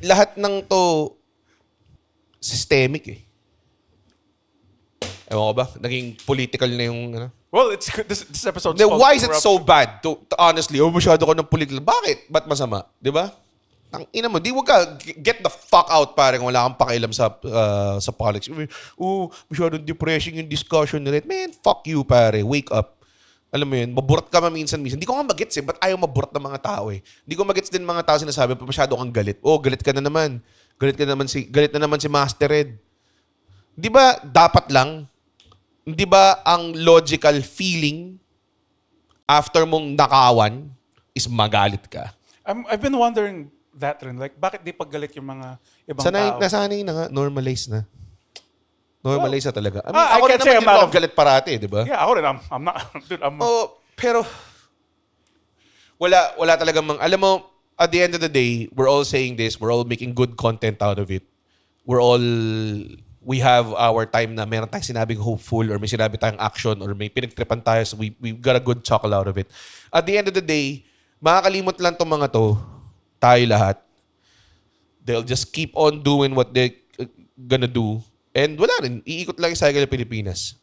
lahat ng to systemic eh. Ewan ko ba? Naging political na yung ano. Well, it's this episode. Why is it so bad? To honestly, masyado ko ng political. Bakit? Ba't masama? Di ba? Ang ina mo, di wag ka, get the fuck out pare kung wala kang pakialam sa politics. Masyadong depressing yung discussion nila. Man, fuck you pare. Wake up. Alam mo yun, maburat ka minsan-minsan. Hindi ko nga magets eh. Ba't ayaw maburat ng mga tao eh? Hindi ko magets din mga tao sinasabi, masyado kang galit. Oh, galit ka na naman. Galit na naman si Master Red. Di ba dapat lang? Di ba ang logical feeling after mong nakawan is magalit ka? I've been wondering that rin. Like, bakit di paggalit yung mga ibang tao? Nasanay na nga, normalize na. Normalize na talaga. I mean, I ako can rin say naman I'm din not ako galit parati, di ba? Yeah, ako rin. I'm not, dude, Oh, pero wala talagang alam mo, at the end of the day, we're all saying this, we're all making good content out of it. We have our time na meron tayong sinabing hopeful or may sinabi tayong action or may pinagtripan tayo so we got a good chuckle out of it. At the end of the day, makakalimot lang tong mga to, tayo lahat. They'll just keep on doing what they're gonna do. And wala rin, iikot lang yung cycle ng Pilipinas.